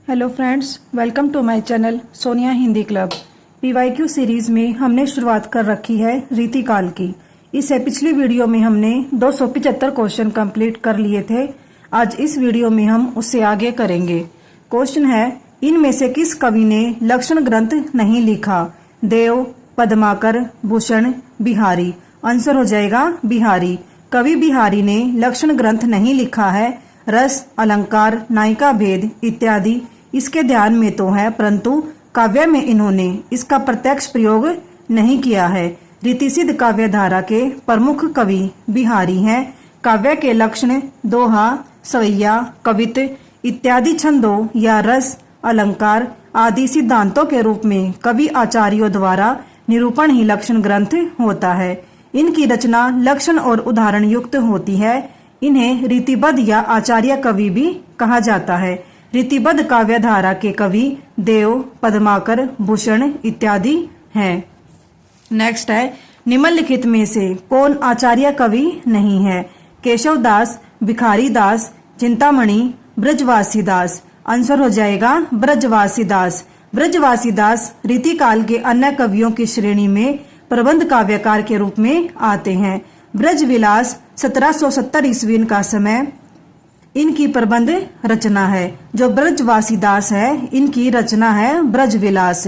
Hello friends, welcome to my channel Sonia Hindi club. PYQ series में हमने शुरुआत कर रखी है रीतिकाल की। इससे पिछली वीडियो में हमने 275 क्वेश्चन कंप्लीट कर लिए थे। आज इस वीडियो में हम उससे आगे करेंगे। क्वेश्चन है, इनमें से किस कवि ने लक्षण ग्रंथ नहीं लिखा? देव, पद्माकर, भूषण, बिहारी। आंसर हो जाएगा बिहारी। कवि बिहारी ने लक्षण ग्रंथ नहीं लिखा है। रस, अलंकार, नायिका भेद इत्यादि इसके ध्यान में तो है, परंतु काव्य में इन्होंने इसका प्रत्यक्ष प्रयोग नहीं किया है। रीतिसिद्ध काव्य धारा के प्रमुख कवि बिहारी हैं। काव्य के लक्षण दोहा, सवैया, कवित इत्यादि छंदों या रस, अलंकार आदि सिद्धांतों के रूप में कवि आचार्यों द्वारा निरूपण ही लक्षण ग्रंथ होता है। इनकी रचना लक्षण और उदाहरण युक्त होती है। इन्हें रीतिबद्ध या आचार्य कवि भी कहा जाता है। रीतिबद्ध काव्य धारा के कवि देव, पद्माकर, भूषण इत्यादि हैं। नेक्स्ट है, निम्नलिखित में से कौन आचार्य कवि नहीं है? केशवदास, भिखारी दास, चिंतामणि, ब्रजवासी दास। आंसर हो जाएगा ब्रजवासी दास। ब्रजवासी दास रीतिकाल के अन्य कवियों की श्रेणी में प्रबंध काव्यकार के रूप में आते हैं। ब्रजविलास 1770 ईस्वी का समय इनकी प्रबंध रचना है। जो ब्रजवासी दास है, इनकी रचना है ब्रजविलास।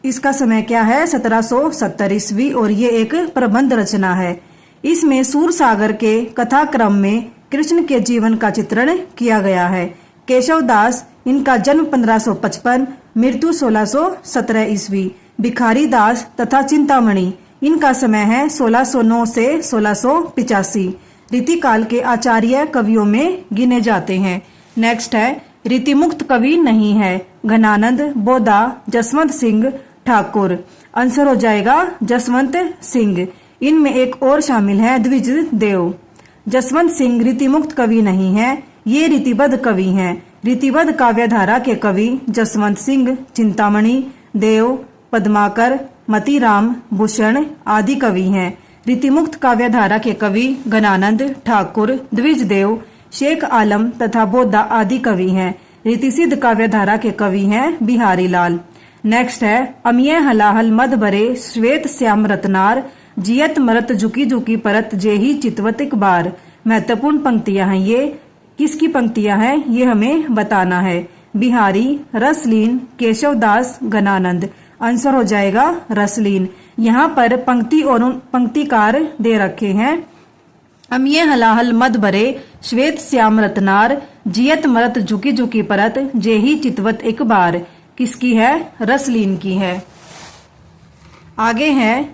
इसका समय क्या है? 1770 ईस्वी, और ये एक प्रबंध रचना है। इसमें सूरसागर के कथाक्रम में कृष्ण के जीवन का चित्रण किया गया है। केशवदास, इनका जन्म 1555, मृत्यु 1617 ईस्वी। भिखारी दास तथा चिंतामणि, इनका समय है 1609 से 1685। रीतिकाल के आचार्य कवियों में गिने जाते हैं। नेक्स्ट है, रीतिमुक्त कवि नहीं है। घनानंद, बोधा, जसवंत सिंह, ठाकुर। आंसर हो जाएगा जसवंत सिंह। इनमें एक और शामिल है द्विज देव। जसवंत सिंह रीतिमुक्त कवि नहीं है, ये रीतिबद्ध कवि हैं। रीतिबद्ध काव्यधारा के कवि जसवंत सिंह, चिंतामणि, देव, पद्माकर, मतीराम, भूषण आदि कवि हैं। रीतिमुक्त काव्यधारा के कवि घनानंद, ठाकुर, द्विजदेव, शेख आलम तथा बोधा आदि कवि हैं। रीतिसिद्ध काव्यधारा के कवि हैं बिहारी लाल। नेक्स्ट है, अमिय हलाहल मद भरे श्वेत श्याम रत्नार, जियत मरत झुकी झुकी परत जेही चितवत एक बार। महत्वपूर्ण पंक्तियां हैं ये। किसकी पंक्तियां हैं ये हमें बताना है। बिहारी, रसलीन, केशवदास, घनानंद। आंसर हो जाएगा रसलीन। यहाँ पर पंक्ति और पंक्तिकार दे रखे हैं। अमिय हलाहल मद भरे श्वेत श्याम रत्नार, जियत मरत झुकी झुकी परत जेही चितवत एक बार। किसकी है? रसलीन की है। आगे है,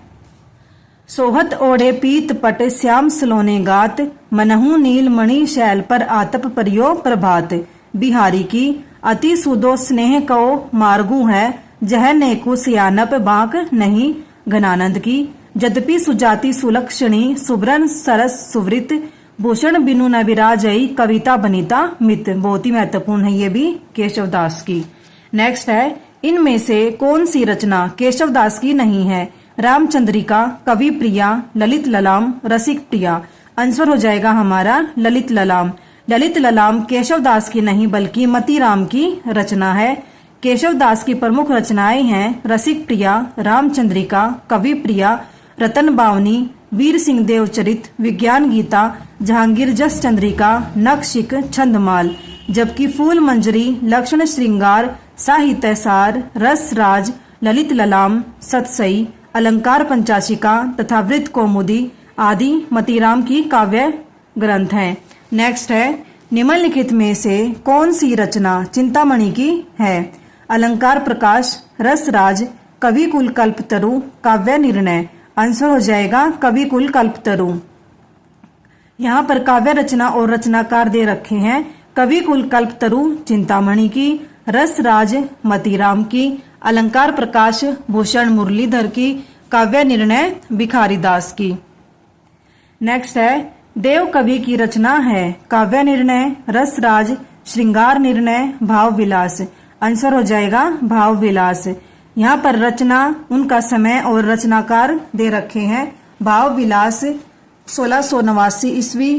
सोहत ओढ़े पीत पट श्याम सलोने गात, मनहु नील मणि शैल पर आतप परियो प्रभात। बिहारी की अति सुदो स्नेह को मार्गू है, जह नेकु सियानप बांक नहीं। घनानंद की यद्यपि सुजाति सुलक्षणी सुब्रन सरस सुवृत, भूषण बिनु न विराजई कविता बनिता मित। बहुत ही महत्वपूर्ण है ये भी केशवदास की। नेक्स्ट है, इनमें से कौन सी रचना केशवदास की नहीं है? रामचंद्रिका, कवि प्रिया, ललित ललाम, रसिक प्रिया। आंसर हो जाएगा हमारा ललित ललाम। ललित ललाम केशवदास की नहीं बल्कि मतीराम की रचना है। केशवदास की प्रमुख रचनाएं हैं रसिक प्रिया, रामचंद्रिका, कवि प्रिया, रतन बावनी, वीर सिंह देव चरित, विज्ञान गीता, जहांगीर जस चंद्रिका, नक्शिक, छंदमाल। जबकि फूल मंजरी, लक्षण श्रृंगार, साहित्य सार, रस राज, ललित ललाम, सतसई, अलंकार पंचाशिका तथा वृत्त कौमुदी आदि मतीराम की काव्य ग्रंथ हैं। नेक्स्ट है, निम्नलिखित में से कौन सी रचना चिंतामणि की है? अलंकार प्रकाश, रस राज, कवि कुल कल्पतरु, काव्य निर्णय। आंसर हो जाएगा कवि कुल कल्पतरु। यहाँ पर काव्य रचना और रचनाकार दे रखे हैं। कवि कुल कल्पतरु चिंतामणि की, रस राज मतीराम की, अलंकार प्रकाश भूषण मुरलीधर की, काव्य निर्णय भिखारी दास की। नेक्स्ट है, देव कवि की रचना है काव्य निर्णय, रस राज, श्रृंगार निर्णय, भाव विलास। आंसर हो जाएगा भाव विलास। यहाँ पर रचना, उनका समय और रचनाकार दे रखे हैं। भाव विलास 1689 ईस्वी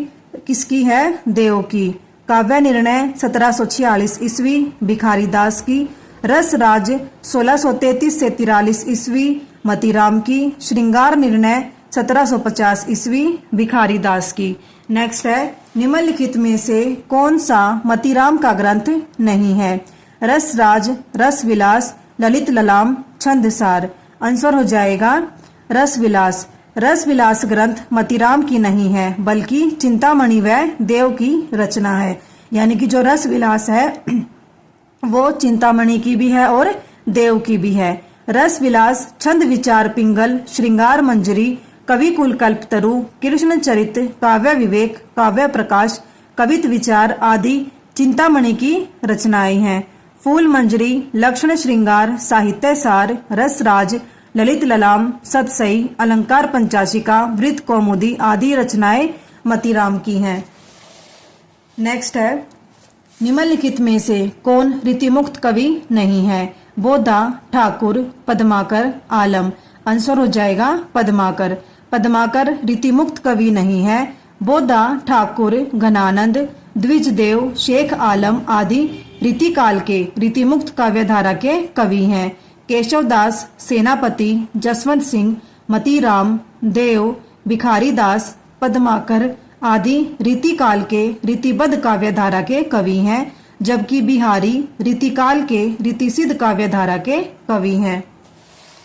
किसकी है? देव की। काव्य निर्णय 1746 ईस्वी भिखारी दास की, रस राज 1633 से 43 ईस्वी मतीराम की, श्रृंगार निर्णय 1750 ईस्वी भिखारी दास की। नेक्स्ट है, निम्नलिखित में से कौन सा मतीराम का ग्रंथ नहीं है? रस राज, रस विलास, ललित ललाम, छंदसार। आंसर हो जाएगा रस विलास। रस विलास ग्रंथ मतीराम की नहीं है बल्कि चिंतामणि व देव की रचना है। यानी कि जो रस विलास है वो चिंतामणि की भी है और देव की भी है। रस विलास, छंद विचार पिंगल, श्रृंगार मंजरी, कवि कुल कल्पतरु, कृष्ण चरित, काव्य विवेक, काव्य प्रकाश, कवित विचार आदि चिंतामणि की रचनाएं हैं। फूल मंजरी, लक्षण श्रृंगार, साहित्य सार, रसराज, ललित ललाम, सतसई, अलंकार पंचाशिका, वृत्त कौमुदी आदि रचनाएं मतीराम की हैं। नेक्स्ट है, निम्नलिखित में से कौन रीतिमुक्त कवि नहीं है? बोधा, ठाकुर, पद्माकर, आलम। आंसर हो जाएगा पद्माकर। पद्माकर रीतिमुक्त कवि नहीं है। बोधा, ठाकुर, घनानंद, द्विजदेव, शेख आलम आदि रीतिकाल के रीतिमुक्त काव्यधारा के कवि हैं। केशवदास, सेनापति, जसवंत सिंह, मतीराम, देव, भिखारी दास, पद्माकर आदि रीतिकाल के रीतिबद्ध काव्यधारा के कवि हैं, जबकि बिहारी रीतिकाल के रीतिसिद्ध काव्यधारा के कवि हैं।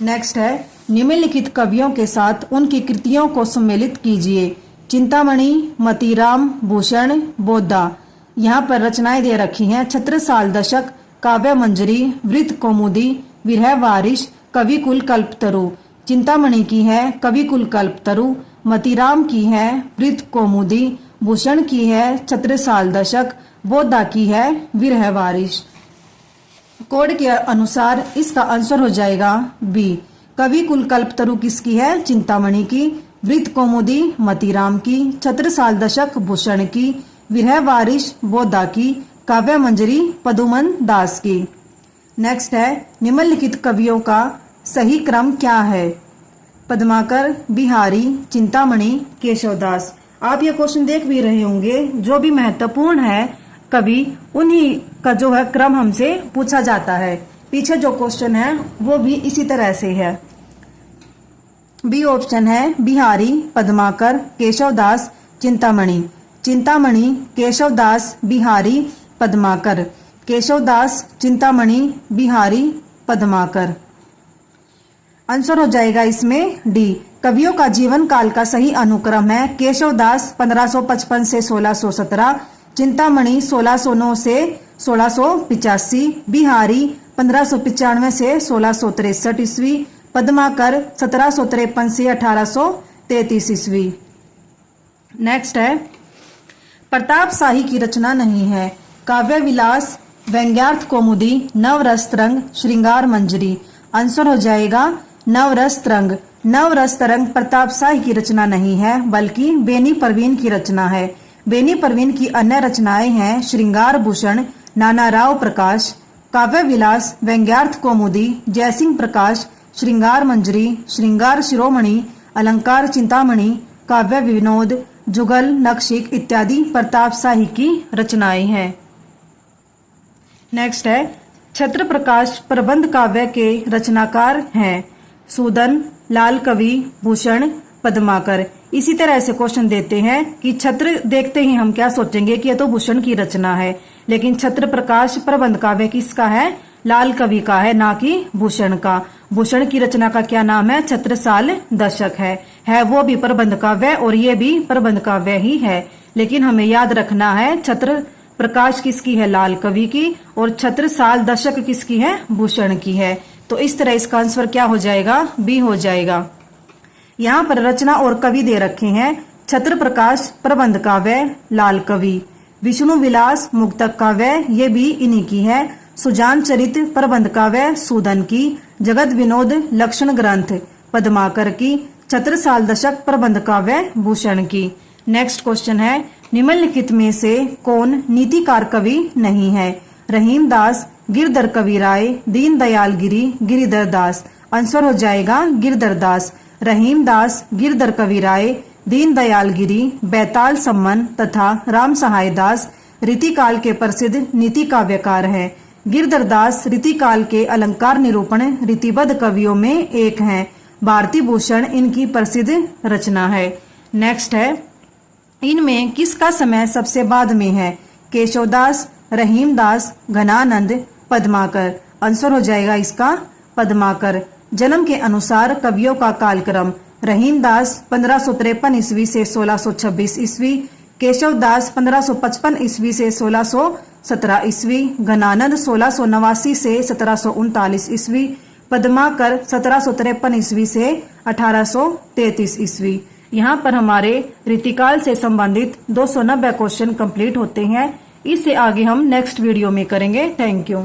नेक्स्ट है, निम्नलिखित कवियों के साथ उनकी कृतियों को सम्मिलित कीजिए। चिंतामणि, मतीराम, भूषण, बोधा। यहाँ पर रचनाएं दे रखी हैं। छत्रसाल दशक, काव्य मंजरी, वृत्त कौमुदी, विरह वारिश, कवि कुल कल्पतरु। चिंतामणि की है कवि कुल कल्पतरु, मतीराम की है वृत्त कौमुदी, भूषण की है छत्रसाल दशक, बोधा की है विरह वारिश। कोड के अनुसार इसका आंसर हो जाएगा बी। कवि कुल कल्पतरु किसकी है? चिंतामणि की, वृत्त कौमुदी मतीराम की, छत्रसाल दशक भूषण की, विरह वारिश बोधा की, काव्य मंजरी पदुमन दास की। नेक्स्ट है, निम्नलिखित कवियों का सही क्रम क्या है? पद्माकर, बिहारी, चिंतामणि, केशवदास। आप ये क्वेश्चन देख भी रहे होंगे। जो भी महत्वपूर्ण है कवि उन्हीं का जो है क्रम हमसे पूछा जाता है। पीछे जो क्वेश्चन है वो भी इसी तरह से है। बी ऑप्शन है बिहारी, पद्माकर, केशवदास, चिंतामणि। चिंतामणि, केशवदास, बिहारी, पद्माकर। केशवदास, चिंतामणि, बिहारी, पद्माकर। आंसर हो जाएगा इसमें डी। कवियों का जीवन काल का सही अनुक्रम है। केशवदास 1555 से 1617, चिंतामणि 1609 से 1685, बिहारी 1595 से 1663 ईस्वी, पद्माकर 1753 से 1833 ईस्वी। नेक्स्ट है, प्रताप शाही की रचना नहीं है। काव्य विलास, व्यंग्यार्थ कौमुदी, नवरस तरंग, श्रृंगार मंजरी। आंसर हो जाएगा नवरस तरंग। नवरस तरंग प्रताप शाही की रचना नहीं है बल्कि बेनी परवीन की रचना है। बेनी परवीन की अन्य रचनाएं हैं श्रृंगार भूषण, नाना राव प्रकाश, काव्य विलास, व्यंग्यार्थ कौमुदी, जयसिंह प्रकाश, श्रृंगार मंजरी, श्रृंगार शिरोमणि, अलंकार चिंतामणि, काव्य विनोद, जुगल, नक्शिक इत्यादि प्रताप शाही की रचनाएं हैं। नेक्स्ट है, छत्र प्रकाश प्रबंध काव्य के रचनाकार हैं। सूदन, लाल कवि, भूषण, पद्माकर। इसी तरह से क्वेश्चन देते हैं कि छत्र देखते ही हम क्या सोचेंगे कि यह तो भूषण की रचना है, लेकिन छत्र प्रकाश प्रबंध काव्य किसका है? लाल कवि का है, ना कि भूषण का। भूषण की रचना का क्या नाम है? छत्रसाल दशक है वो भी प्रबंध काव्य और ये भी प्रबंध काव्य ही है। लेकिन हमें याद रखना है छत्र प्रकाश किसकी है? लाल कवि की, और छत्रसाल दशक किसकी है? भूषण की है। तो इस तरह इसका आंसर क्या हो जाएगा? बी हो जाएगा। यहाँ पर रचना और कवि दे रखे हैं। छत्र प्रकाश प्रबंध काव्य लाल कवि, विष्णु विलास मुक्तक काव्य ये भी इन्हीं की है, सुजान चरित प्रबंध काव्य सूदन की, जगत विनोद लक्षण ग्रंथ पद्माकर की, छत्रसाल दशक प्रबंध काव्य भूषण की। नेक्स्ट क्वेश्चन है, निम्नलिखित में से कौन नीतिकार कवि नहीं है? रहीमदास, गिरधर कविराय, दीनदयाल गिरी, गिरिधर दास। आंसर हो जाएगा गिरधर दास। रहीमदास, गिरधर कविराय, दीनदयाल गिरी, बैताल सम्मन तथा राम सहाय दास रीतिकाल के प्रसिद्ध नीति काव्यकार हैं। गिरधरदास रीतिकाल के अलंकार निरूपण रीतिबद्ध कवियों में एक हैं। भारती भूषण इनकी प्रसिद्ध रचना है। नेक्स्ट है, इनमें किसका समय सबसे बाद में है? केशवदास, रहीमदास, घनानंद, पद्माकर। आंसर हो जाएगा इसका पद्माकर। जन्म के अनुसार कवियों का कालक्रम: रहीमदास 1553 ईस्वी से 1626 ईस्वी, केशवदास 1555 ईस्वी से 1617 ईस्वी, घनानंद 1689 से 1739 ईस्वी, पद्माकर 1753 ईस्वी से 1833 ईस्वी। यहाँ पर हमारे रीतिकाल से संबंधित 290 क्वेश्चन कंप्लीट होते हैं। इससे आगे हम नेक्स्ट वीडियो में करेंगे। Thank you.